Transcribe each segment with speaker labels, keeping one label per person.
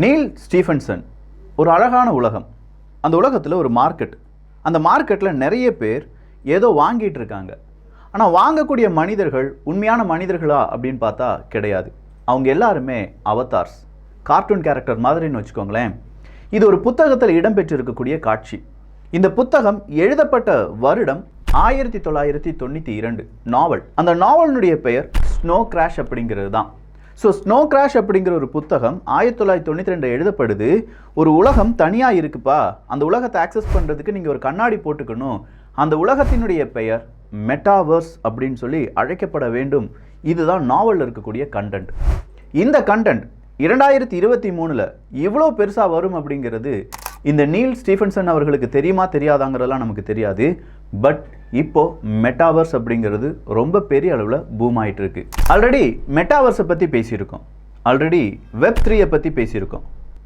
Speaker 1: Neil Stephenson ஒரு அழகான உலகம். அந்த உலகத்தில் ஒரு மார்க்கெட். அந்த மார்க்கெட்டில் நிறைய பேர் ஏதோ வாங்கிட்டு இருக்காங்க. ஆனால் வாங்கக்கூடிய மனிதர்கள் உண்மையான மனிதர்களா அப்படின்னு பார்த்தா கிடையாது. அவங்க எல்லாருமே அவதார்ஸ், கார்ட்டூன் கேரக்டர் மாதிரின்னு வச்சுக்கோங்களேன். இது ஒரு புத்தகத்தில் இடம்பெற்றிருக்கக்கூடிய காட்சி. இந்த புத்தகம் எழுதப்பட்ட வருடம் 1992 நாவல். அந்த நாவலினுடைய பெயர் ஸ்னோ கிராஷ் அப்படிங்கிறது தான். ஸோ ஸ்னோ கிராஷ் அப்படிங்கிற ஒரு புத்தகம் 1992 எழுதப்படுது. ஒரு உலகம் தனியாக இருக்குப்பா, அந்த உலகத்தை ஆக்சஸ் பண்ணுறதுக்கு நீங்கள் ஒரு கண்ணாடி போட்டுக்கணும், அந்த உலகத்தினுடைய பெயர் மெட்டாவர்ஸ் அப்படின்னு சொல்லி அழைக்கப்பட வேண்டும். இதுதான் நாவலில் இருக்கக்கூடிய கண்டென்ட். இந்த கண்டென்ட் 2023 இவ்வளோ பெருசாக வரும் அப்படிங்கிறது இந்த நீல் ஸ்டீஃபன்சன் அவர்களுக்கு தெரியுமா தெரியாதாங்கிறதெல்லாம் நமக்கு தெரியாது. பட் இப்போ மெட்டாவர்ஸ் அப்படிங்கிறது ரொம்ப பெரிய அளவில் பூம் ஆகிட்டு இருக்கு. ஆல்ரெடி மெட்டாவர்ஸை பற்றி பேசியிருக்கோம், ஆல்ரெடி Web3 பற்றி பேசியிருக்கோம்,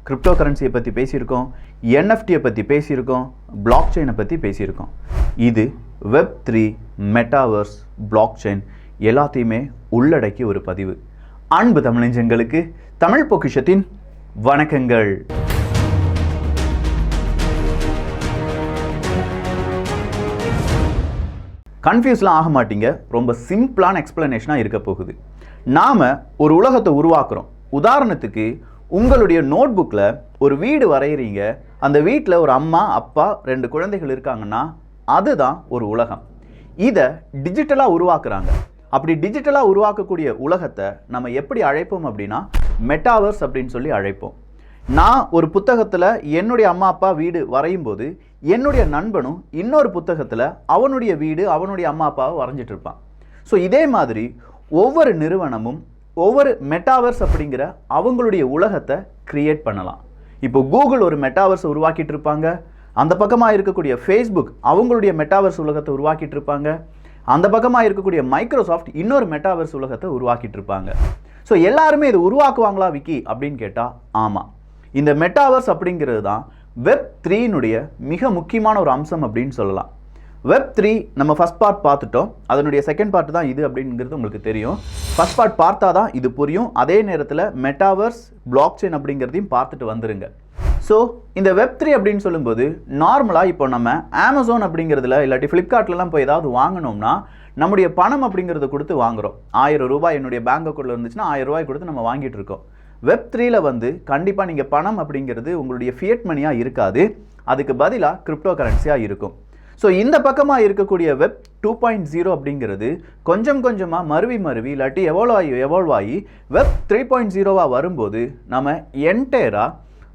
Speaker 1: கிரிப்டோ கரன்சியை பற்றி பேசியிருக்கோம், NFT பற்றி பேசியிருக்கோம், பிளாக் செயினை பற்றி பேசியிருக்கோம். இது Web3, மெட்டாவர்ஸ், பிளாக் செயின் எல்லாத்தையுமே உள்ளடக்கிய ஒரு பதிவு. அன்பு தமிழஞ்சங்களுக்கு தமிழ் பொக்கிஷத்தின் வணக்கங்கள். கன்ஃபியூஸ்லாம் ஆக மாட்டீங்க. ரொம்ப சிம்பிளான எக்ஸ்பிளனேஷனாக இருக்க போகுது. நாம் ஒரு உலகத்தை உருவாக்குறோம். உதாரணத்துக்கு உங்களுடைய நோட் புக்கில் ஒரு வீடு வரைகிறீங்க. அந்த வீட்டில் ஒரு அம்மா, அப்பா, 2 குழந்தைகள் இருக்காங்கன்னா அதுதான் ஒரு உலகம். இதை டிஜிட்டலாக உருவாக்குறாங்க. அப்படி டிஜிட்டலாக உருவாக்கக்கூடிய உலகத்தை நம்ம எப்படி அழைப்போம் அப்படின்னா மெட்டாவர்ஸ் அப்படின்னு சொல்லி அழைப்போம். நான் ஒரு புத்தகத்தில் என்னுடைய அம்மா அப்பா வீடு வரையும் போது என்னுடைய நண்பனும் இன்னொரு புத்தகத்தில் அவனுடைய வீடு, அவனுடைய அம்மா அப்பாவை வரைஞ்சிட்டு இருப்பான். ஸோ இதே மாதிரி ஒவ்வொரு நிறுவனமும் ஒவ்வொரு மெட்டாவர்ஸ் அப்படிங்கிற அவங்களுடைய உலகத்தை கிரியேட் பண்ணலாம். இப்போ கூகுள் ஒரு மெட்டாவர்ஸ் உருவாக்கிட்டு இருப்பாங்க. அந்த பக்கமாக இருக்கக்கூடிய ஃபேஸ்புக் அவங்களுடைய மெட்டாவர்ஸ் உலகத்தை உருவாக்கிட்டு இருப்பாங்க. அந்த பக்கமாக இருக்கக்கூடிய மைக்ரோசாஃப்ட் இன்னொரு மெட்டாவர்ஸ் உலகத்தை உருவாக்கிட்டு இருப்பாங்க. ஸோ எல்லாருமே இது உருவாக்குவாங்களா விக்கி அப்படின்னு கேட்டால் ஆமாம். இந்த மெட்டாவர்ஸ் அப்படிங்கிறது தான் Web3னுடைய மிக முக்கியமான ஒரு அம்சம் அப்படின்னு சொல்லலாம். Web3 நம்ம ஃபஸ்ட் பார்ட் பார்த்துட்டோம். அதனுடைய செகண்ட் பார்ட் தான் இது அப்படிங்கிறது உங்களுக்கு தெரியும். ஃபஸ்ட் பார்ட் பார்த்தா தான் இது புரியும். அதே நேரத்தில் மெட்டாவர்ஸ், பிளாக் செயின் அப்படிங்கிறதையும் பார்த்துட்டு வந்துருங்க. ஸோ இந்த Web3 அப்படின்னு சொல்லும்போது நார்மலாக இப்போ நம்ம அமேசான் அப்படிங்கிறதுல இல்லாட்டி ஃப்ளிப்கார்ட்லலாம் போய் ஏதாவது வாங்கினோம்னா நம்முடைய பணம் அப்படிங்கிறத கொடுத்து வாங்குகிறோம். 1000 ரூபாய் என்னுடைய பேங்க் அக்கௌண்ட்டில் இருந்துச்சுன்னா 1000 ரூபாய் கொடுத்து நம்ம வாங்கிட்டு இருக்கோம். Web3ல கண்டிப்பாக நீங்கள் பணம் அப்படிங்கிறது உங்களுடைய ஃபியட் மணியாக இருக்காது. அதுக்கு பதிலாக கிரிப்டோ கரன்சியாக இருக்கும். ஸோ இந்த பக்கமாக இருக்கக்கூடிய Web 2.0 அப்படிங்கிறது கொஞ்சம் கொஞ்சமாக மருவி இல்லாட்டி எவால்வ் ஆகி Web 3.0 வரும்போது நம்ம என்டையராக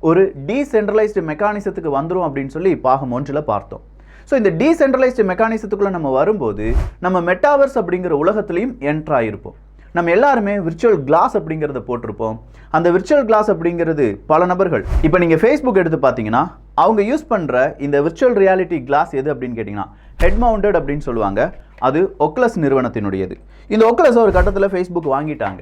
Speaker 1: ஒரு டீசென்ட்ரலைஸ்டு மெக்கானிசத்துக்கு வந்துடும் அப்படின்னு சொல்லி பாகம் 1 பார்த்தோம். ஸோ இந்த டீசென்ட்ரலைஸ்டு மெக்கானிசத்துக்குள்ளே நம்ம வரும்போது நம்ம மெட்டாவர்ஸ் அப்படிங்கிற உலகத்துலேயும் என்ட்ரு ஆகிருப்போம். நம்ம எல்லாருமே விர்ச்சுவல் கிளாஸ் அப்படிங்கிறத போட்டிருப்போம். அந்த விர்ச்சுவல் கிளாஸ் அப்படிங்கிறது பல நபர்கள், இப்போ நீங்கள் ஃபேஸ்புக் எடுத்து பார்த்தீங்கன்னா அவங்க யூஸ் பண்ணுற இந்த விர்ச்சுவல் ரியாலிட்டி கிளாஸ் எது அப்படின்னு கேட்டிங்கன்னா ஹெட் மவுண்டட் அப்படின்னு சொல்லுவாங்க. அது ஒக்லஸ் நிறுவனத்தினுடையது. இந்த ஒக்லஸ் ஒரு கட்டத்தில் ஃபேஸ்புக் வாங்கிட்டாங்க.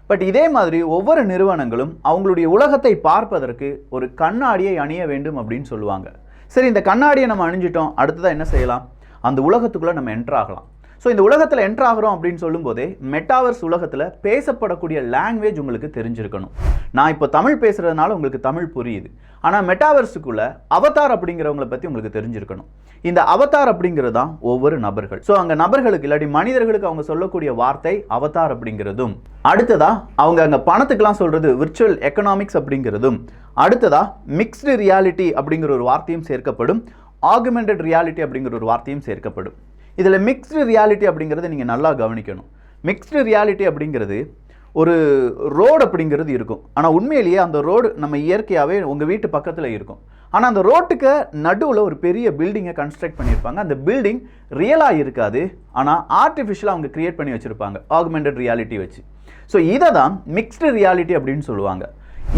Speaker 1: பட் இதே மாதிரி ஒவ்வொரு நிறுவனங்களும் அவங்களுடைய உலகத்தை பார்ப்பதற்கு ஒரு கண்ணாடியை அணிய வேண்டும் அப்படின்னு சொல்லுவாங்க. சரி, இந்த கண்ணாடியை நம்ம அணிஞ்சிட்டோம், அடுத்ததாக என்ன செய்யலாம்? அந்த உலகத்துக்குள்ளே நம்ம என்ட்ரு ஆகலாம். ஸோ இந்த உலகத்தில் என்ட்ரு ஆகிறோம் அப்படின்னு சொல்லும்போதே மெட்டாவர்ஸ் உலகத்தில் பேசப்படக்கூடிய லாங்குவேஜ் உங்களுக்கு தெரிஞ்சிருக்கணும். நான் இப்போ தமிழ் பேசுகிறதுனால உங்களுக்கு தமிழ் புரியுது. ஆனால் மெட்டாவர்ஸுக்குள்ளே அவதார் அப்படிங்கிறவங்களை பற்றி உங்களுக்கு தெரிஞ்சிருக்கணும். இந்த அவதார் அப்படிங்கிறது தான் ஒவ்வொரு நபர்கள். ஸோ அங்கே நபர்களுக்கு இல்லாட்டி மனிதர்களுக்கு அவங்க சொல்லக்கூடிய வார்த்தை அவதார் அப்படிங்கிறதும், அடுத்ததாக அவங்க அங்கே பணத்துக்கெலாம் சொல்கிறது விர்ச்சுவல் எக்கனாமிக்ஸ் அப்படிங்கிறதும், அடுத்ததாக மிக்ஸ்டு ரியாலிட்டி அப்படிங்கிற ஒரு வார்த்தையும் சேர்க்கப்படும், ஆகுமெண்டட் ரியாலிட்டி அப்படிங்கிற ஒரு வார்த்தையும் சேர்க்கப்படும். இதில் மிக்ஸ்டு ரியாலிட்டி அப்படிங்கிறத நீங்கள் நல்லா கவனிக்கணும். மிக்ஸ்டு ரியாலிட்டி அப்படிங்கிறது ஒரு ரோடு அப்படிங்கிறது இருக்கும். ஆனால் உண்மையிலேயே அந்த ரோடு நம்ம இயற்கையாகவே உங்கள் வீட்டு பக்கத்தில் இருக்கும். ஆனால் அந்த ரோட்டுக்கு நடுவில் ஒரு பெரிய பில்டிங்கை கன்ஸ்ட்ரக்ட் பண்ணியிருப்பாங்க. அந்த பில்டிங் ரியலாக இருக்காது, ஆனால் ஆர்டிஃபிஷியலாக அவங்க கிரியேட் பண்ணி வச்சுருப்பாங்க ஆகுமெண்டட் ரியாலிட்டி வச்சு. ஸோ இதை தான் மிக்ஸ்டு ரியாலிட்டி அப்படின்னு சொல்லுவாங்க.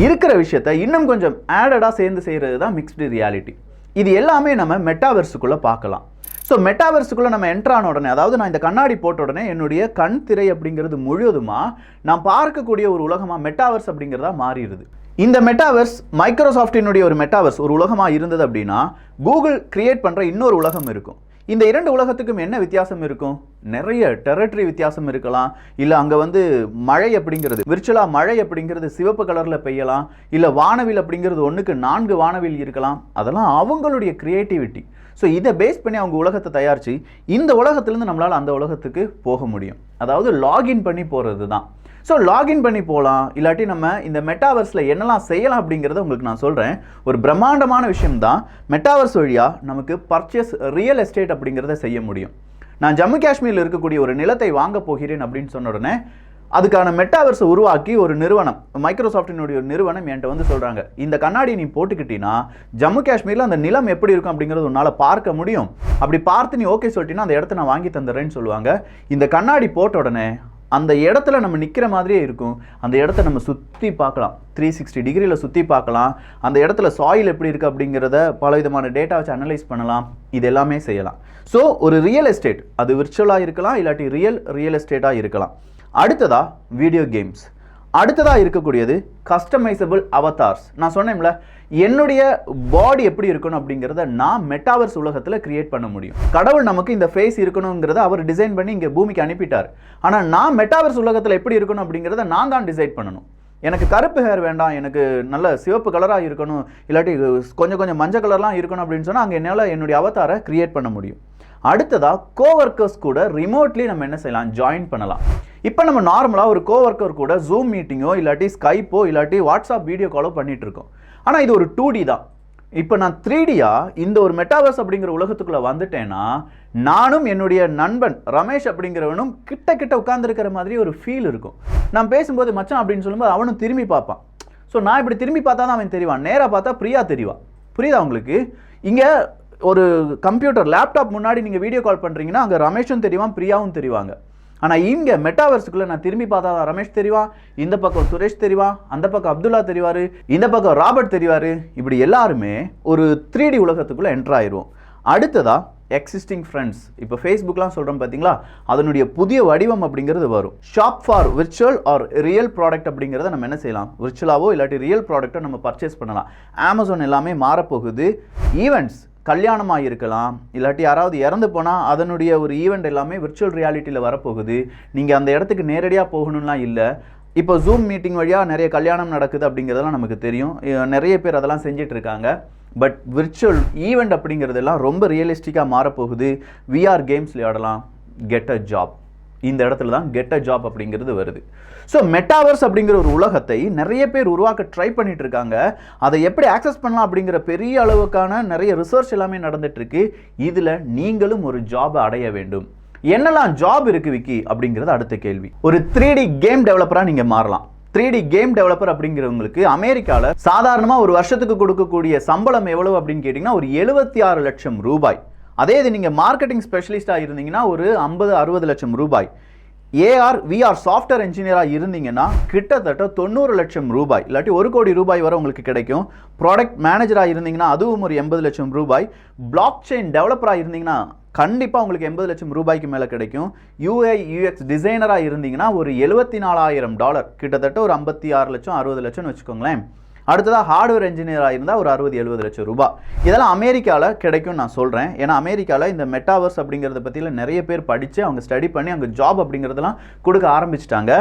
Speaker 1: இருக்கிற விஷயத்தை இன்னும் கொஞ்சம் ஆடடாக சேர்ந்து செய்கிறது தான் மிக்ஸ்டு ரியாலிட்டி. இது எல்லாமே நம்ம மெட்டாவர்ஸுக்குள்ளே பார்க்கலாம். ஸோ மெட்டாவர்ஸுக்குள்ளே நம்ம என்ட்ரான உடனே, அதாவது நான் இந்த கண்ணாடி போட்ட உடனே என்னுடைய கண் திரை அப்படிங்கிறது முழுவதுமாக நான் பார்க்கக்கூடிய ஒரு உலகமாக மெட்டாவர்ஸ் அப்படிங்கிறதா மாறிடுது. இந்த மெட்டாவர்ஸ் மைக்ரோசாஃப்டினுடைய ஒரு மெட்டாவர்ஸ் ஒரு உலகமாக இருந்தது அப்படின்னா கூகுள் கிரியேட் பண்ணுற இன்னொரு உலகம் இருக்கும். இந்த 2 உலகத்துக்கும் என்ன வித்தியாசம் இருக்கும்? நிறைய டெரிட்டரி வித்தியாசம் இருக்கலாம். இல்லை அங்கே வந்து மழை அப்படிங்கிறது விர்ச்சுவலாக மழை அப்படிங்கிறது சிவப்பு கலரில் பெய்யலாம். இல்லை வானவில் அப்படிங்கிறது 1க்கு 4 வானவில் இருக்கலாம். அதெல்லாம் அவங்களுடைய கிரியேட்டிவிட்டி. ஸோ இதை பேஸ் பண்ணி அவங்க உலகத்தை தயாரித்து இந்த உலகத்திலேருந்து நம்மளால் அந்த உலகத்துக்கு போக முடியும். அதாவது லாகின் பண்ணி போகிறது தான். ஸோ லாகின் பண்ணி போகலாம். இல்லாட்டி நம்ம இந்த மெட்டாவர்ஸில் என்னெல்லாம் செய்யலாம் அப்படிங்கிறத உங்களுக்கு நான் சொல்கிறேன். ஒரு பிரம்மாண்டமான விஷயம் தான் மெட்டாவர்ஸ் வழியாக நமக்கு பர்ச்சேஸ் ரியல் எஸ்டேட் அப்படிங்கிறத செய்ய முடியும். நான் ஜம்மு காஷ்மீரில் இருக்கக்கூடிய ஒரு நிலத்தை வாங்க போகிறேன் அப்படின்னு சொன்ன உடனே அதுக்கான மெட்டாவர்ஸை உருவாக்கி ஒரு நிறுவனம், மைக்ரோசாஃப்டினுடைய நிறுவனம் என்கிட்ட வந்து சொல்கிறாங்க, இந்த கண்ணாடி நீ போட்டுக்கிட்டீங்கன்னா ஜம்மு காஷ்மீரில் அந்த நிலம் எப்படி இருக்கும் அப்படிங்கிறது உன்னால் பார்க்க முடியும். அப்படி பார்த்து நீ ஓகே சொல்லிட்டீங்கன்னா அந்த இடத்த நான் வாங்கி தந்துடுறேன்னு சொல்லுவாங்க. இந்த கண்ணாடி போட்ட உடனே அந்த இடத்துல நம்ம நிற்கிற மாதிரியே இருக்கும். அந்த இடத்த நம்ம சுற்றி பார்க்கலாம், 360 டிகிரியில் சுற்றி பார்க்கலாம். அந்த இடத்துல சாயில் எப்படி இருக்குது அப்படிங்கிறத பல விதமான டேட்டா வச்சு அனலைஸ் பண்ணலாம். இது எல்லாமே செய்யலாம். ஸோ ஒரு ரியல் எஸ்டேட், அது விர்ச்சுவலாக இருக்கலாம், இல்லாட்டி ரியல் எஸ்டேட்டாக இருக்கலாம். அடுத்ததா வீடியோ கேம்ஸ். அடுத்ததாக இருக்கக்கூடியது கஸ்டமைசபிள் அவதார்ஸ். நான் சொன்னேன்ல, என்னுடைய பாடி எப்படி இருக்கணும் அப்படிங்கிறத நான் மெட்டாவர்ஸ் உலகத்தில் கிரியேட் பண்ண முடியும். கடவுள் நமக்கு இந்த ஃபேஸ் இருக்கணுங்கிறத அவர் டிசைன் பண்ணி இங்கே பூமிக்கு அனுப்பிட்டார். ஆனால் நான் மெட்டாவர்ஸ் உலகத்தில் எப்படி இருக்கணும் அப்படிங்கிறத நான் தான் டிசைட் பண்ணணும். எனக்கு கருப்பு ஹேர் வேண்டாம், எனக்கு நல்ல சிவப்பு கலராக இருக்கணும், இல்லாட்டி கொஞ்சம் மஞ்சள் கலர்லாம் இருக்கணும் அப்படின்னு சொன்னால் அங்கே என்னால் என்னுடைய அவதாரை கிரியேட் பண்ண முடியும். அடுத்ததாக கோவர்க்கர்ஸ் கூட ரிமோட்லி நம்ம என்ன செய்யலாம், ஜாயின் பண்ணலாம். இப்போ நம்ம நார்மலாக ஒரு கோவர்க்கர் கூட ஜூம் மீட்டிங்கோ இல்லாட்டி ஸ்கைப்போ இல்லாட்டி வாட்ஸ்அப் வீடியோ காலோ பண்ணிட்டு இருக்கோம். ஆனால் இது ஒரு 2D தான். இப்போ நான் 3Dயாக இந்த ஒரு மெட்டாவர்ஸ் அப்படிங்கிற உலகத்துக்குள்ளே வந்துட்டேன்னா நானும் என்னுடைய நண்பன் ரமேஷ் அப்படிங்கிறவனும் கிட்ட உட்கார்ந்துருக்கிற மாதிரி ஒரு ஃபீல் இருக்கும். நான் பேசும்போது மச்சான் அப்படின்னு சொல்லும்போது அவனும் திரும்பி பார்ப்பான். ஸோ நான் இப்படி திரும்பி பார்த்தா தான் அவன் தெரிவான், நேராக பார்த்தா பிரியா தெரிவான். புரியுதா உங்களுக்கு? இங்கே ஒரு கம்ப்யூட்டர் லேப்டாப் முன்னாடி நீங்கள் வீடியோ கால் பண்ணுறீங்கன்னா அங்கே ரமேஷும் தெரிவான், பிரியாவும் தெரிவாங்க. ஆனால் இங்கே மெட்டாவர்ஸுக்குள்ளே நான் திரும்பி பார்த்தா ரமேஷ் தெரிவான், இந்த பக்கம் சுரேஷ் தெரிவான், அந்த பக்கம் அப்துல்லா தெரிவார், இந்த பக்கம் ராபர்ட் தெரிவார். இப்படி எல்லாருமே ஒரு 3D உலகத்துக்குள்ளே என்டர் ஆயிடுவோம். அடுத்ததாக எக்ஸிஸ்டிங் ஃப்ரெண்ட்ஸ். இப்போ ஃபேஸ்புக்லாம் சொல்கிறோம் பார்த்தீங்களா, அதனுடைய புதிய வடிவம் அப்படிங்கிறது வரும். Shop for virtual or real product அப்படிங்கிறத நம்ம என்ன செய்யலாம், விர்ச்சுவலாவோ இல்லாட்டி ரியல் ப்ராடக்ட்டை நம்ம பர்ச்சேஸ் பண்ணலாம். அமேசான் எல்லாமே மாறப்போகுது. ஈவெண்ட்ஸ், கல்யாணமாக இருக்கலாம், இல்லாட்டி யாராவது இறந்து போனால் அதனுடைய ஒரு ஈவெண்ட் எல்லாமே விர்ச்சுவல் ரியாலிட்டியில் வரப்போகுது. நீங்கள் அந்த இடத்துக்கு நேரடியாக போகணும்லாம் இல்லை. இப்போ ஜூம் மீட்டிங் வழியாக நிறைய கல்யாணம் நடக்குது அப்படிங்கிறதெல்லாம் நமக்கு தெரியும். நிறைய பேர் அதெல்லாம் செஞ்சிட்டு இருக்காங்க. பட் விர்ச்சுவல் ஈவெண்ட் அப்படிங்கிறதெல்லாம் ரொம்ப ரியலிஸ்டிக்காக மாறப்போகுது. விஆர் கேம்ஸ் விளையாடலாம். கெட் அ ஜாப், இந்த இடத்துல தான் கெட் அ ஜாப் அப்படிங்கிறது வருது. ஸோ மெட்டாவர்ஸ் அப்படிங்கிற ஒரு உலகத்தை நிறைய பேர் உருவாக்க ட்ரை பண்ணிட்டு இருக்காங்க. அதை எப்படி ஆக்சஸ் பண்ணலாம் அப்படிங்கிற பெரிய அளவுக்கான நிறைய ரிசர்ச் எல்லாமே நடந்துட்டு இருக்கு. இதில் நீங்களும் ஒரு ஜாபை அடைய வேண்டும். என்னெல்லாம் ஜாப் இருக்கு விக்கி அப்படிங்கிறது அடுத்த கேள்வி. ஒரு 3D கேம் டெவலப்பராக நீங்கள் மாறலாம். 3D கேம் டெவலப்பர் அப்படிங்கிறவங்களுக்கு அமெரிக்காவில் சாதாரணமாக ஒரு வருஷத்துக்கு கொடுக்கக்கூடிய சம்பளம் எவ்வளவு அப்படின்னு கேட்டிங்கன்னா ஒரு 76 லட்சம் ரூபாய். அதே இது நீங்கள் மார்க்கெட்டிங் ஸ்பெஷலிஸ்டாக இருந்தீங்கன்னா ஒரு 50-60 லட்சம் ரூபாய். ஏஆர் விஆர் சாஃப்ட்வேர் இன்ஜினியராக இருந்தீங்கன்னா கிட்டத்தட்ட 90 லட்சம் ரூபாய் இல்லாட்டி 1 கோடி ரூபாய் வரை உங்களுக்கு கிடைக்கும். ப்ராடக்ட் மேனேஜராக இருந்தீங்கன்னா அதுவும் ஒரு 80 லட்சம் ரூபாய். பிளாக் செயின் டெவலப்பராக இருந்தீங்கன்னா கண்டிப்பாக உங்களுக்கு 80 லட்சம் ரூபாய்க்கு மேலே கிடைக்கும். யூஐ யூஎக்ஸ் டிசைனராக இருந்தீங்கன்னா ஒரு $74,000, கிட்டத்தட்ட ஒரு 56 லட்சம் 60 லட்சம்னு வச்சுக்கோங்களேன். அடுத்ததாக ஹார்ட்வேர் இன்ஜினியராக இருந்தால் ஒரு 60-70 லட்சம் ரூபாய். இதெல்லாம் அமெரிக்காவில் கிடைக்கும் நான் சொல்கிறேன். ஏன்னா அமெரிக்காவில் இந்த மெட்டாவர்ஸ் அப்படிங்கிறத பற்றியில் நிறைய பேர் படித்து அவங்க ஸ்டடி பண்ணி அங்கே ஜாப் அப்படிங்கிறதெல்லாம் கொடுக்க ஆரம்பிச்சிட்டாங்க.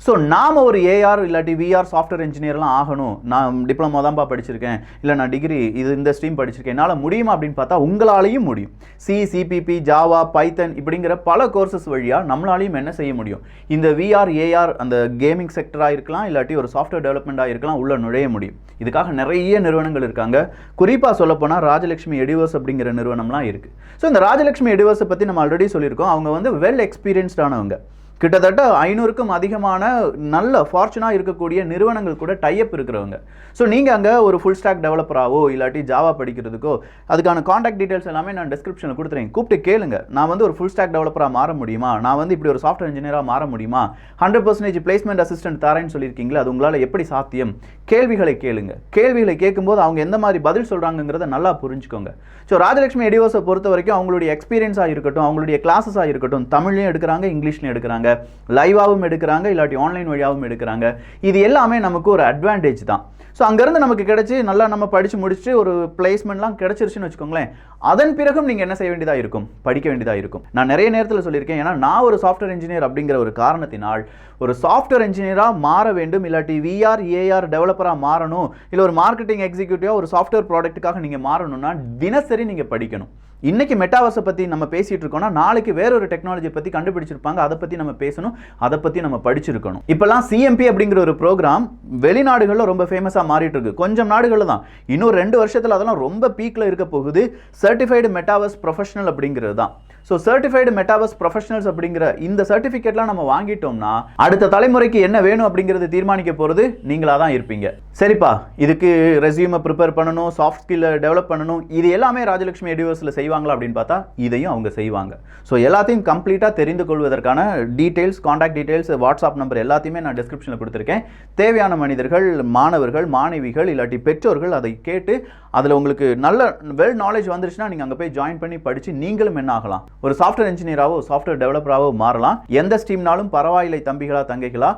Speaker 1: ஸோ நாம் ஒரு ஏஆர் இல்லாட்டி விஆர் சாஃப்ட்வேர் இன்ஜினியர்லாம் ஆகணும், நான் டிப்ளமோ தான்ப்பா படிச்சிருக்கேன், இல்லை நான் டிகிரி இந்த ஸ்ட்ரீம் படிச்சிருக்கேன், என்னால் முடியுமா அப்படின்னு பார்த்தா உங்களாலையும் முடியும். சிபிபி, ஜாவா, பைத்தன் இப்படிங்கிற பல கோர்சஸ் வழியாக நம்மளாலையும் என்ன செய்ய முடியும், இந்த விஆர் ஏஆர் அந்த கேமிங் செக்டராக இருக்கலாம் இல்லாட்டி ஒரு சாஃப்ட்வேர் டெவலப்மெண்ட்டாக இருக்கலாம், உள்ள நுழைய முடியும். இதுக்காக நிறைய நிறுவனங்கள் இருக்காங்க. குறிப்பாக சொல்லப்போனால் ராஜலக்ஷ்மி எடிவர்ஸ் அப்படிங்கிற நிறுவனம்லாம் இருக்குது. ஸோ இந்த ராஜலக்ஷ்மி எடிவர்ஸை பற்றி நம்ம ஆல்ரெடி சொல்லியிருக்கோம். அவங்க வந்து வெல் எக்ஸ்பீரியன்ஸ்டானவங்க. கிட்டத்தட்ட 500க்கும் அதிகமான நல்ல ஃபார்ச்சுனாக இருக்கக்கூடிய நிறுவனங்கள் கூட டைப் இருக்கிறவங்க. ஸோ நீங்கள் அங்கே ஒரு ஃபுல் ஸ்டாக் டெவலப்பராகவோ இல்லாட்டி ஜாவா படிக்கிறதுக்கோ அதுக்கான காண்டாக்ட் டீட்டெயில்ஸ் எல்லாமே நான் டிஸ்கிரிப்ஷனில் கொடுத்துறேன். கூப்பிட்டு கேளுங்க, நான் வந்து ஒரு ஃபுல் ஸ்டாக் டெவலப்பராக மாற முடியுமா, நான் வந்து இப்படி ஒரு சாஃப்ட்வேர் இன்ஜினியராக மாற முடியுமா, 100% பிளேஸ்மெண்ட் அசிஸ்டன்ட் தரேன்னு சொல்லியிருக்கீங்களா, அது உங்களால் எப்படி சாத்தியம்? கேள்விகளை கேளுங்க. கேள்விகளை கேட்கும்போது அவங்க எந்த மாதிரி பதில் சொல்கிறாங்கிறத நல்லா புரிஞ்சுக்கோங்க. ஸோ ராஜலக்ஷ்மி எடிவர்ஸை பொறுத்த வரைக்கும் அவங்களுடைய எக்ஸ்பீரியன்ஸாக இருக்கட்டும், அவங்களுடைய கிளாஸஸாக இருக்கட்டும், தமிழ்லையும் எடுக்கிறாங்க, இங்கிலீஷ்லையும் எடுக்கிறாங்க. எடுக்கிறாங்க, லைவாகவும் எடுக்கிறாங்க, இல்லாட்டி ஆன்லைன் வழியாகவும் எடுக்கிறாங்க. இது எல்லாமே நமக்கு ஒரு அட்வான்டேஜ் தான். ஸோ அங்கேருந்து நமக்கு கிடச்சி நல்லா நம்ம படித்து முடிச்சுட்டு ஒரு பிளேஸ்மெண்ட்லாம் கிடச்சிருச்சுன்னு வச்சுக்கோங்களேன். அதன் பிறகும் நீங்கள் என்ன செய்ய வேண்டியதாக இருக்கும்? படிக்க வேண்டியதாக இருக்கும். நான் நிறைய நேரத்தில் சொல்லியிருக்கேன், ஏன்னா நான் ஒரு சாஃப்ட்வேர் இன்ஜினியர் அப்படிங்கிற ஒரு காரணத்தினால் ஒரு சாஃப்ட்வேர் இன்ஜினியராக மாற வேண்டும், இல்லாட்டி விஆர் ஏஆர் டெவலப்பராக மாறணும், இல்லை ஒரு மார்க்கெட்டிங் எக்ஸிக்யூட்டிவாக ஒரு சாஃப்ட்வேர் ப்ராடக்ட்டுக்காக நீங்கள் மாறணும்னா தினசரி நீங்கள் படிக்கணும். இன்னைக்கு மெட்டாவர்ஸை பற்றி நம்ம பேசிட்டு இருக்கோம்னா நாளைக்கு வேறொரு டெக்னாலஜி பற்றி கண்டுபிடிச்சிருப்பாங்க, அதை பற்றி நம்ம பேசணும், அதை பற்றி நம்ம படிச்சிருக்கணும். இப்போலாம் சிஎம்பி அப்படிங்கிற ஒரு ப்ரோக்ராம் வெளிநாடுகளில் ரொம்ப ஃபேமஸாக மாறிட்டு இருக்கு. கொஞ்சம் நாடுகளில் தான், இன்னும் 2 வருஷத்தில் அதெல்லாம் ரொம்ப பீக்கில் இருக்க போகுது. சர்டிஃபைடு மெட்டாவர்ஸ் ப்ரொஃபஷனல் அப்படிங்கிறது தான். ஸோ சர்டிஃபைடு மெட்டாவர்ஸ் ப்ரொஃபஷனல்ஸ் அப்படிங்கிற இந்த சர்டிஃபிகேட்லாம் நம்ம வாங்கிட்டோம்னா அடுத்த தலைமுறைக்கு என்ன வேணும் அப்படிங்கிறது தீர்மானிக்க போகிறது நீங்களாக தான் இருப்பீங்க. சரிப்பா, இதுக்கு ரெஸ்யூமை ப்ரிப்பேர் பண்ணணும், சாஃப்ட் ஸ்கில்லை டெவலப் பண்ணணும், இது எல்லாமே ராஜலட்சுமி எடிவர்ஸில் செய்வாங்களா அப்படின்னு பார்த்தா இதையும் அவங்க செய்வாங்க. ஸோ எல்லாத்தையும் கம்ப்ளீட்டாக தெரிந்து கொள்வதற்கான details, contact details, WhatsApp number எல்லாத்தையுமே நான் டிஸ்கிரிப்ஷனில் கொடுத்துருக்கேன். தேவையான மனிதர்கள், மாணவர்கள், மாணவிகள் இல்லாட்டி பெற்றோர்கள் அதை கேட்டு அதில் உங்களுக்கு நல்ல வெல் நாலேஜ் வந்துருச்சுன்னா நீங்கள் அங்கே போய் ஜாயின் பண்ணி படித்து நீங்களும் என்ன ஆகலாம், ஒரு சாஃப்ட்வேர் இன்ஜினியராகவோ சாஃப்ட்வேர் டெவலப்பராகவோ மாறலாம். எந்த ஸ்ட்ரீம்னாலும் பரவாயில்லை தம்பிகளா தங்கைகளா,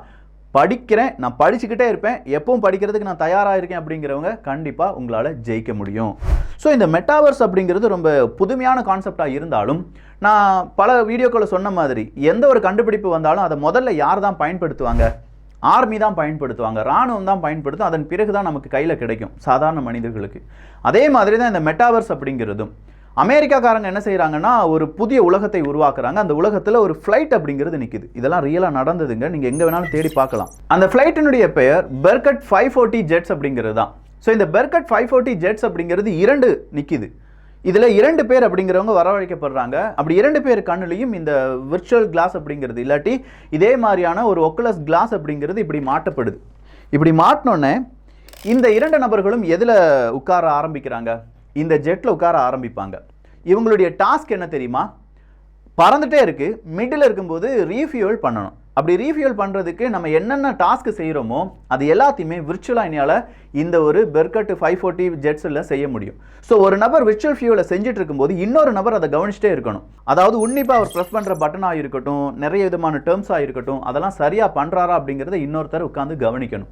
Speaker 1: படிக்கிறேன், நான் படிச்சுக்கிட்டே இருப்பேன், எப்பவும் படிக்கிறதுக்கு நான் தயாராக இருக்கேன் அப்படிங்கிறவங்க கண்டிப்பாக உங்களால் ஜெயிக்க முடியும். ஸோ இந்த மெட்டாவர்ஸ் அப்படிங்கிறது ரொம்ப புதுமையான கான்செப்டாக இருந்தாலும் நான் பல வீடியோக்களை சொன்ன மாதிரி எந்த ஒரு கண்டுபிடிப்பு வந்தாலும் அதை முதல்ல யார் தான் பயன்படுத்துவாங்க? ஆர்மி தான் பயன்படுத்துவாங்க, ராணுவம் தான் பயன்படுத்தும், அதன் பிறகு தான் நமக்கு கையில் கிடைக்கும் சாதாரண மனிதர்களுக்கு. அதே மாதிரி தான் இந்த மெட்டாவர்ஸ் அப்படிங்கிறதும். அமெரிக்காக்காரங்க என்ன செய்கிறாங்கன்னா ஒரு புதிய உலகத்தை உருவாக்குறாங்க. அந்த உலகத்தில் ஒரு ஃப்ளைட் அப்படிங்கிறது நிற்குது. இதெல்லாம் ரியலாக நடந்ததுங்க, நீங்கள் எங்கே வேணாலும் தேடி பார்க்கலாம். அந்த ஃப்ளைட்டினுடைய பெயர் பெர்கட் 540 ஜெட்ஸ் அப்படிங்கிறது தான். ஸோ இந்த பெர்கட் 540 ஜெட்ஸ் அப்படிங்கிறது 2 நிற்கிது. இதில் 2 பேர் அப்படிங்கிறவங்க வரவழைக்கப்படுறாங்க. அப்படி 2 பேர் கண்ணுலையும் இந்த விர்ச்சுவல் கிளாஸ் அப்படிங்கிறது இல்லாட்டி இதே மாதிரியான ஒரு ஒக்குலஸ் கிளாஸ் அப்படிங்கிறது இப்படி மாட்டப்படுது. இப்படி மாட்டினோன்னே இந்த 2 நபர்களும் எதில் உட்கார ஆரம்பிக்கிறாங்க? இந்த ஜெட்டில் உட்கார ஆரம்பிப்பாங்க. இவங்களுடைய டாஸ்க் என்ன தெரியுமா? பறந்துட்டே இருக்கு, மிடில் இருக்கும்போது ரீஃபியூல் பண்ணணும். அப்படி ரீஃபியூல் பண்ணுறதுக்கு நம்ம என்னென்ன டாஸ்க் செய்கிறோமோ அது எல்லாத்தையுமே விர்ச்சுவலாக என்னால் இந்த ஒரு பெர்கட் 540 ஜெட்ஸில் செய்ய முடியும். ஸோ ஒரு நபர் விர்ச்சுவல் ஃபியூலை செஞ்சுட்டு இருக்கும்போது இன்னொரு நபர் அதை கவனிச்சிட்டே இருக்கணும். அதாவது உன்னிப்பாக அவர் ப்ரெஸ் பண்ணுற பட்டனாக இருக்கட்டும், நிறைய விதமான டேர்ம்ஸாக இருக்கட்டும், அதெல்லாம் சரியாக பண்ணுறாரா அப்படிங்கிறத இன்னொருத்தர் உட்காந்து கவனிக்கணும்.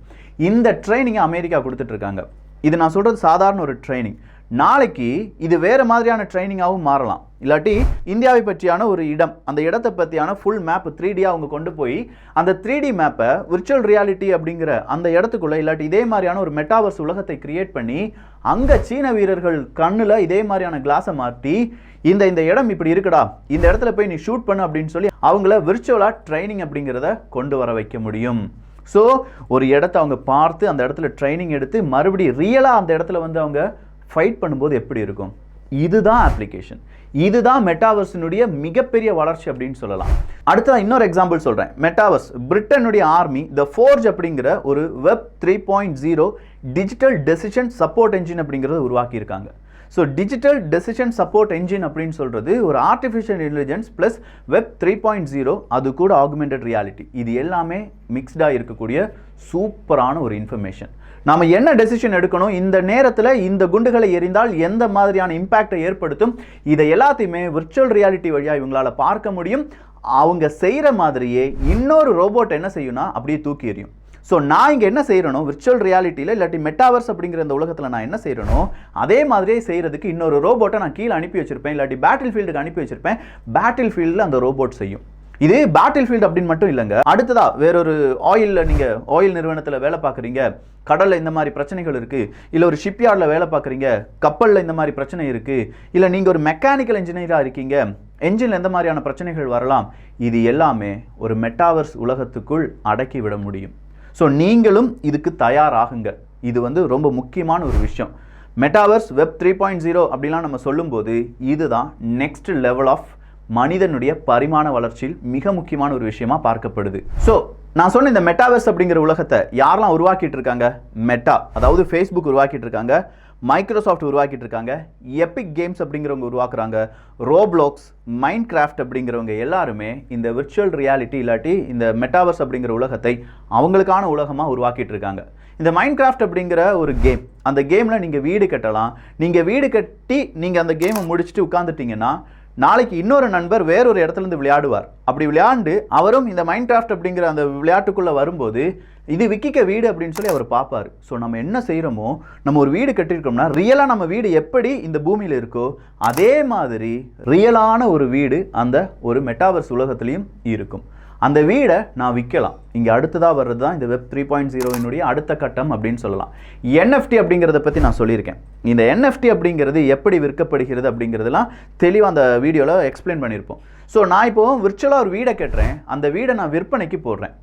Speaker 1: இந்த ட்ரைனிங்கை அமெரிக்கா கொடுத்துட்ருக்காங்க. இது நான் சொல்கிறது சாதாரண ஒரு ட்ரைனிங். நாளைக்கு இது வேறு மாதிரியான ட்ரைனிங்காகவும் மாறலாம். இல்லாட்டி இந்தியாவை பற்றியான ஒரு இடம், அந்த இடத்தை பற்றியான ஃபுல் மேப் 3D அவங்க கொண்டு போய் அந்த 3D மேப்பை விர்ச்சுவல் ரியாலிட்டி அப்படிங்கிற அந்த இடத்துக்குள்ளே இல்லாட்டி இதே மாதிரியான ஒரு மெட்டாவர்ஸ் உலகத்தை கிரியேட் பண்ணி அங்கே சீன வீரர்கள் கண்ணில் இதே மாதிரியான கிளாஸை மாட்டி இந்த இடம் இப்படி இருக்குடா, இந்த இடத்துல போய் நீ ஷூட் பண்ணு அப்படின்னு சொல்லி அவங்கள விர்ச்சுவலாக ட்ரைனிங் அப்படிங்கிறத கொண்டு வர வைக்க முடியும். ஸோ ஒரு இடத்த அவங்க பார்த்து அந்த இடத்துல ட்ரைனிங் எடுத்து மறுபடியும் ரியலாக அந்த இடத்துல வந்து அவங்க ஃபைட் பண்ணும்போது எப்படி இருக்கும்? இதுதான் அப்ளிகேஷன், இதுதான் மெட்டாவர்ஸினுடைய மிகப்பெரிய வளர்ச்சி அப்படின்னு சொல்லலாம். அடுத்ததான் இன்னொரு எக்ஸாம்பிள் சொல்கிறேன். மெட்டாவர்ஸ் பிரிட்டனுடைய ஆர்மி த ஃபோர்ஜ் அப்படிங்கிற ஒரு web 3.0 digital decision support engine அப்படிங்கிறத உருவாக்கியிருக்காங்க. So digital decision support engine அப்படின்னு சொல்கிறது ஒரு ஆர்டிஃபிஷியல் இன்டெலிஜென்ஸ் ப்ளஸ் வெப் 3.0, அது கூட ஆகுமெண்டட் ரியாலிட்டி, இது எல்லாமே மிக்ஸ்டாக இருக்கக்கூடிய சூப்பரான ஒரு இன்ஃபர்மேஷன். நாம் என்ன டெசிஷன் எடுக்கணும், இந்த நேரத்தில் இந்த குண்டுகளை எறிந்தால் எந்த மாதிரியான இம்பேக்டை ஏற்படுத்தும், இதை எல்லாத்தையுமே விர்ச்சுவல் ரியாலிட்டி வழியாக இவங்களால் பார்க்க முடியும். அவங்க செய்கிற மாதிரியே இன்னொரு ரோபோட் என்ன செய்யும்னா அப்படியே தூக்கி எறியும். ஸோ நான் இங்கே என்ன செய்கிறனோ விர்ச்சுவல் ரியாலிட்டியில் இல்லாட்டி மெட்டாவர்ஸ் அப்படிங்கிற இந்த உலகத்தில் நான் என்ன செய்கிறனோ அதே மாதிரியே செய்கிறதுக்கு இன்னொரு ரோபோட்டை நான் கீழே அனுப்பி வச்சிருப்பேன், இல்லாட்டி பேட்டில் ஃபீல்டுக்கு அனுப்பி வச்சிருப்பேன். பேட்டில் ஃபீல்டில் அந்த ரோபோட் செய்யும். இது பேட்டில் ஃபீல்டு அப்படின்னு மட்டும் இல்லைங்க. அடுத்ததாக வேறொரு நீங்கள் ஆயில் நிறுவனத்தில் வேலை பார்க்குறீங்க, கடலில் இந்த மாதிரி பிரச்சனைகள் இருக்குது, இல்லை ஒரு ஷிப்யார்டில் வேலை பார்க்குறீங்க, கப்பலில் இந்த மாதிரி பிரச்சனை இருக்குது, இல்லை நீங்கள் ஒரு மெக்கானிக்கல் இன்ஜினியராக இருக்கீங்க, என்ஜினில் எந்த மாதிரியான பிரச்சனைகள் வரலாம், இது எல்லாமே ஒரு மெட்டாவர்ஸ் உலகத்துக்குள் அடக்கி விட முடியும். ஸோ நீங்களும் இதுக்கு தயாராகுங்க. இது வந்து ரொம்ப முக்கியமான ஒரு விஷயம். மெட்டாவர்ஸ் வெப் 3.0 அப்படிலாம் நம்ம சொல்லும்போது இதுதான் நெக்ஸ்ட் லெவல் ஆஃப் மனிதனுடைய பரிமாண வளர்ச்சியில் மிக முக்கியமான ஒரு விஷயமா பார்க்கப்படுது. ஸோ நான் சொன்ன இந்த மெட்டாவர்ஸ் அப்படிங்கிற உலகத்தை யாரெல்லாம் உருவாக்கிட்டு இருக்காங்க? மெட்டா, அதாவது ஃபேஸ்புக் உருவாக்கிட்டு இருக்காங்க, மைக்ரோசாஃப்ட் உருவாக்கிட்டு இருக்காங்க, எபிக் கேம்ஸ் அப்படிங்கிறவங்க உருவாக்குறாங்க, ரோப்ளாக்ஸ், மைண்ட் கிராஃப்ட் அப்படிங்கிறவங்க எல்லாருமே இந்த விர்ச்சுவல் ரியாலிட்டி இல்லாட்டி இந்த மெட்டாவர்ஸ் அப்படிங்கிற உலகத்தை அவங்களுக்கான உலகமாக உருவாக்கிட்டு இருக்காங்க. இந்த மைண்ட் கிராஃப்ட் அப்படிங்கிற ஒரு கேம், அந்த கேமில் நீங்கள் வீடு கட்டலாம். நீங்கள் வீடு கட்டி நீங்கள் அந்த கேமை முடிச்சுட்டு உட்காந்துட்டிங்கன்னா நாளைக்கு இன்னொரு நண்பர் வேறொரு இடத்துல இருந்து விளையாடுவார். அப்படி விளையாண்டு அவரும் இந்த மைண்ட் கிராஃப்ட் அப்படிங்கிற அந்த விளையாட்டுக்குள்ளே வரும்போது இது விக்கிக்க வீடு அப்படின்னு சொல்லி அவர் பார்ப்பார். ஸோ நம்ம என்ன செய்கிறோமோ, நம்ம ஒரு வீடு கட்டியிருக்கோம்னா ரியலாக நம்ம வீடு எப்படி இந்த பூமியில் இருக்கோ அதே மாதிரி ரியலான ஒரு வீடு அந்த ஒரு மெட்டாவர்ஸ் உலகத்துலேயும் இருக்கும். அந்த வீடை நான் விற்கலாம். இங்கே அடுத்ததாக வர்றது தான் இந்த வெப் 3.0 அடுத்த கட்டம் அப்படின்னு சொல்லலாம். NFT அப்படிங்கிறத பற்றி நான் சொல்லியிருக்கேன். இந்த NFT அப்படிங்கிறது எப்படி விற்கப்படுகிறது அப்படிங்கிறதுலாம் தெளிவாக அந்த வீடியோவில் எக்ஸ்பிளைன் பண்ணியிருப்போம். ஸோ நான் இப்போது விர்ச்சுவலாக ஒரு வீடை கட்டுறேன், அந்த வீடை நான் விற்பனைக்கு போடுறேன்.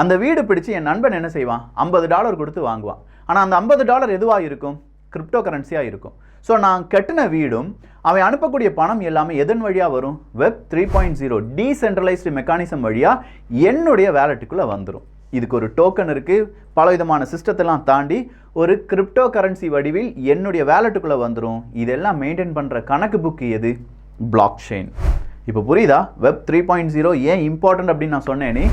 Speaker 1: அந்த வீடு பிடிச்சி என் நண்பன் என்ன செய்வான், $50 கொடுத்து வாங்குவான். ஆனால் அந்த $50 எதுவாக இருக்கும், கிரிப்டோ கரன்சியாக இருக்கும். ஸோ நான் கட்டின வீடும் அவன் அனுப்பக்கூடிய பணம் எல்லாமே எதன் வழியாக வரும், வெப் 3.0 டீசென்ட்ரலைஸ்டு மெக்கானிசம் வழியாக என்னுடைய வேலெட்டுக்குள்ளே வந்துடும். இதுக்கு ஒரு டோக்கன் இருக்குது, பலவிதமான சிஸ்டத்தெல்லாம் தாண்டி ஒரு கிரிப்டோ கரன்சி வடிவில் என்னுடைய வேலெட்டுக்குள்ளே வந்துடும். இதெல்லாம் மெயின்டைன் பண்ணுற கணக்கு புக்கு எது, பிளாக் செயின். இப்போ புரியுதா வெப் 3.0 ஏன் இம்பார்ட்டன்ட் அப்படின்னு நான் சொன்னேனே.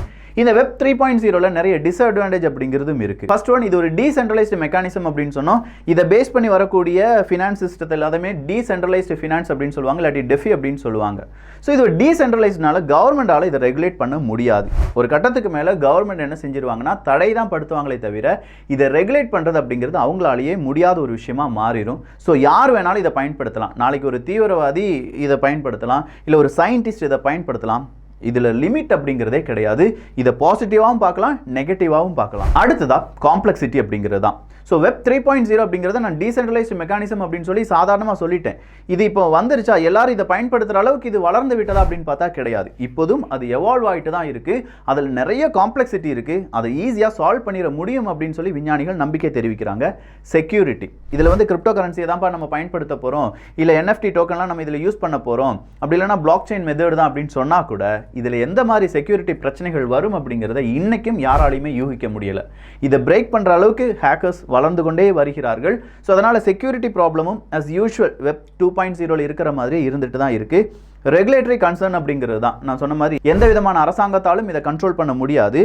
Speaker 1: இந்த வெப் 3.0 நிறைய டிஸ்அட்வான்டேஜ் அப்படிங்கிறதும் இருக்குது. ஃபர்ஸ்ட் ஒன், இது ஒரு டீசென்ட்ரலைஸ்டு மெக்கானிசம் அப்படின்னு சொன்னோம். இதை பேஸ் பண்ணி வரக்கூடிய ஃபினான்ஸ் சிஸ்டத்தை எல்லாமே டீசென்ட்ரலைஸ்டு ஃபினான்ஸ் அப்படின்னு சொல்லுவாங்க, இல்லாட்டி டெஃபி அப்படின்னு சொல்லுவாங்க. ஸோ இது ஒரு டீசென்ட்ரலைஸ்ட்னால கவர்மெண்டால் இதை ரெகுலேட் பண்ண முடியாது. ஒரு கட்டத்துக்கு மேலே கவர்மெண்ட் என்ன செஞ்சிருவாங்கன்னா தடை தான் படுத்துவாங்களே தவிர இதை ரெகுலேட் பண்ணுறது அப்படிங்கிறது அவங்களாலேயே முடியாத ஒரு விஷயமா மாறிடும். ஸோ யார் வேணாலும் இதை பயன்படுத்தலாம். நாளைக்கு ஒரு தீவிரவாதி இதை பயன்படுத்தலாம், இல்லை ஒரு சயின்டிஸ்ட் இதை பயன்படுத்தலாம். இதில் லிமிட் அப்படிங்கிறதே கிடையாது. இதை பாசிட்டிவாகவும் பார்க்கலாம், நெகட்டிவாகவும் பார்க்கலாம். அடுத்ததாக காம்ப்ளெக்சிட்டி அப்படிங்கிறது தான். ஸோ வெப் 3.0 அப்படிங்கிறத நான் டீசென்ட்ரலைஸ்டு மெக்கானிசம் அப்படின்னு சொல்லி சாதாரணமாக சொல்லிட்டேன். இது இப்போ வந்துருச்சா, எல்லாரும் இதை பயன்படுத்துகிற அளவுக்கு இது வளர்ந்து விட்டதா அப்படின்னு பார்த்தா கிடையாது. இப்போதும் அது எவால்வ் ஆகிட்டு தான் இருக்குது. அதில் நிறைய காம்ப்ளெக்சிட்டி இருக்குது. அதை ஈஸியாக சால்வ் பண்ணிட முடியும் அப்படின்னு சொல்லி விஞ்ஞானிகள் நம்பிக்கை தெரிவிக்கிறாங்க. செக்யூரிட்டி, இதில் வந்து கிரிப்டோ கரன்சியை தான்ப்பா நம்ம பயன்படுத்த போகிறோம், இல்லை NFT டோக்கன்லாம் நம்ம இதில் யூஸ் பண்ண போகிறோம், அப்படி இல்லைனா பிளாக் செயின் மெத்தட் தான் அப்படின்னு சொன்னால் கூட இதில் எந்த மாதிரி செக்யூரிட்டி பிரச்சனைகள் வரும் அப்படிங்கிறத இன்னைக்கும் யாராலையுமே யூகிக்க முடியலை. இதை பிரேக் பண்ணுற அளவுக்கு ஹேக்கர்ஸ் வளர்ந்து கொண்டே வருகிறார்கள். ஸோ அதனால் செக்யூரிட்டி ப்ராப்ளமும் அஸ் யூஷுவல் வெப் 2.0 இருக்கிற மாதிரி இருந்துட்டு தான் இருக்குது. ரெகுலேட்டரி கன்சர்ன் அப்படிங்கிறது தான் நான் சொன்ன மாதிரி எந்த விதமான அரசாங்கத்தாலும் இதை கண்ட்ரோல் பண்ண முடியாது.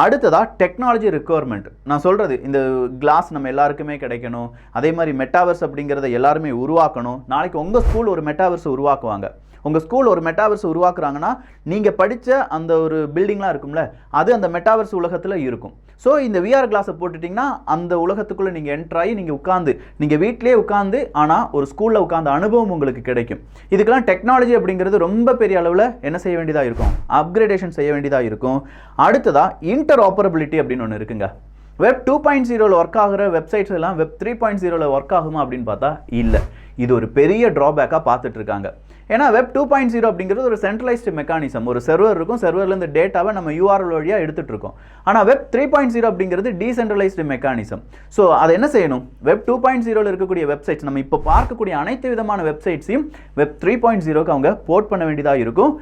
Speaker 1: அடுத்ததாக டெக்னாலஜி ரிக்குவயர்மெண்ட். நான் சொல்கிறது இந்த கிளாஸ் நம்ம எல்லாருக்குமே கிடைக்கணும், அதே மாதிரி மெட்டாவர்ஸ் அப்படிங்கிறத எல்லாருமே உருவாக்கணும். நாளைக்கு உங்கள் ஸ்கூல் ஒரு மெட்டாவர்ஸ் உருவாக்குவாங்க. உங்கள் ஸ்கூல் ஒரு மெட்டாவர்ஸ் உருவாக்குறாங்கன்னா நீங்கள் படித்த அந்த ஒரு பில்டிங்லாம் இருக்கும்ல, அது அந்த மெட்டாவர்ஸ் உலகத்தில் இருக்கும். ஸோ இந்த விஆர் கிளாஸை போட்டுட்டிங்கன்னா அந்த உலகத்துக்குள்ளே நீங்கள் என்ட்ராகி நீங்கள் உட்காந்து நீங்கள் வீட்டிலே உட்காந்து ஆனால் ஒரு ஸ்கூலில் உட்காந்த அனுபவம் உங்களுக்கு கிடைக்கும். இதுக்கெல்லாம் டெக்னாலஜி அப்படிங்கிறது ரொம்ப பெரிய அளவில் என்ன செய்ய வேண்டியதாக இருக்கும், அப்கிரேடேஷன் செய்ய வேண்டியதாக இருக்கும். அடுத்ததாக இன்டர் ஆப்பரபிலிட்டி அப்படின்னு ஒன்று இருக்குங்க. வெப் 2.0 ஒர்க் ஆகிற வெப்சைட்ஸ் எல்லாம் வெப் 3.0 ஒர்க் ஆகுமா அப்படின்னு பார்த்தா இல்லை. இது ஒரு பெரிய ட்ராபேக்காக பார்த்துட்டு இருக்காங்க. ஏன்னா வெப் 2.0 அப்படிங்கிறது ஒரு சென்ட்ரலைஸ்டு மெக்கானிசம். ஒரு சர்வர் இருக்கும், சர்வர்லேருந்து டேட்டாவை நம்ம URL வழியாக எடுத்துகிட்டு இருக்கோம். ஆனால் வெப் 3.0 அப்படிங்கிறது டீசென்ட்ரலைஸ்டு மெக்கானிசம். ஸோ அதை என்ன செய்யணும், வெப் 2.0 இருக்கக்கூடிய வெப்சைட்ஸ் நம்ம இப்போ பார்க்கக்கூடிய அனைத்து விதமான வெப்சைட்ஸையும் வெப் 3.0க்கு அவங்க போர்ட் பண்ண வேண்டியதாக இருக்கும்.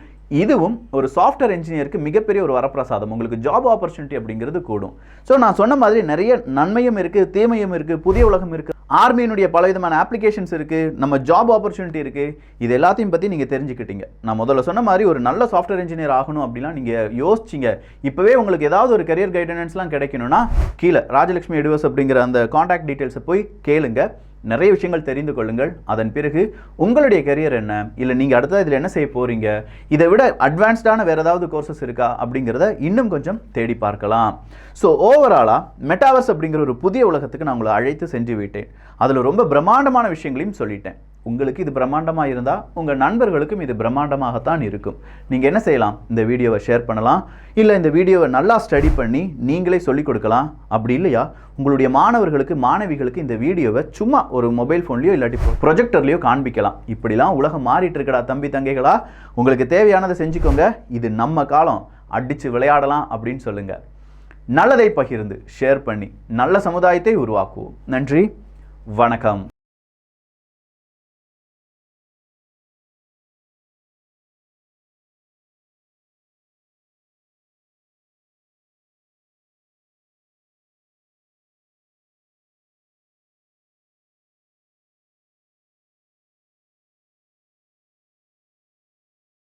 Speaker 1: இதுவும் ஒரு சாஃப்ட்வேர் இன்ஜினியருக்கு மிகப்பெரிய ஒரு வரப்பிரசாதம். உங்களுக்கு ஜாப் ஆப்பர்ச்சுனிட்டி அப்படிங்கிறது கூடும். ஸோ நான் சொன்ன மாதிரி நிறைய நன்மையும் இருக்குது, தீமையும் இருக்குது, புதிய உலகம் இருக்குது, ஆர்மியினுடைய பலவிதமான அப்ளிகேஷன்ஸ் இருக்குது, நம்ம ஜாப் ஆப்பர்ச்சுனிட்டி இருக்குது. இது எல்லாத்தையும் பற்றி நீங்கள் தெரிஞ்சுக்கிட்டீங்க. நான் முதல்ல சொன்ன மாதிரி ஒரு நல்ல சாஃப்ட்வேர் இன்ஜினியர் ஆகணும் அப்படின்னா நீங்கள் யோசிச்சிங்க. இப்போவே உங்களுக்கு ஏதாவது ஒரு கரியர் கைடன்ஸ்லாம் கிடைக்கணும்னா கீழே ராஜலட்சுமி எடிவர்ஸ் அப்படிங்கிற அந்த காண்டாக்ட் டீட்டெயில்ஸை போய் கேளுங்க. நிறைய விஷயங்கள் தெரிந்து கொள்ளுங்கள். அதன் பிறகு உங்களுடைய கரியர் என்ன, இல்லை நீங்கள் அடுத்தது இதில் என்ன செய்ய போகிறீங்க, இதை விட அட்வான்ஸ்டான வேறு ஏதாவது கோர்சஸ் இருக்கா அப்படிங்கிறத இன்னும் கொஞ்சம் தேடி பார்க்கலாம். ஸோ ஓவராலாக மெட்டாவர்ஸ் அப்படிங்கிற ஒரு புதிய உலகத்துக்கு நான் உங்களை அழைத்து சென்று விட்டேன். அதில் ரொம்ப பிரம்மாண்டமான விஷயங்களையும் சொல்லிட்டேன். உங்களுக்கு இது பிரம்மாண்டமாக இருந்தால் உங்கள் நண்பர்களுக்கும் இது பிரம்மாண்டமாகத்தான் இருக்கும். நீங்கள் என்ன செய்யலாம், இந்த வீடியோவை ஷேர் பண்ணலாம், இல்லை இந்த வீடியோவை நல்லா ஸ்டடி பண்ணி நீங்களே சொல்லிக் கொடுக்கலாம். அப்படி இல்லையா உங்களுடைய மாணவர்களுக்கு மாணவிகளுக்கு இந்த வீடியோவை சும்மா ஒரு மொபைல் ஃபோன்லையோ இல்லாட்டி ப்ரொஜெக்டர்லையோ காண்பிக்கலாம். இப்படிலாம் உலகம் மாறிட்டு இருக்கடா தம்பி தங்கைகளா, உங்களுக்கு தேவையானதை செஞ்சுக்கோங்க, இது நம்ம காலம், அடித்து விளையாடலாம் அப்படின்னு சொல்லுங்கள். நல்லதை பகிர்ந்து ஷேர் பண்ணி நல்ல சமுதாயத்தை உருவாக்குவோம். நன்றி, வணக்கம்.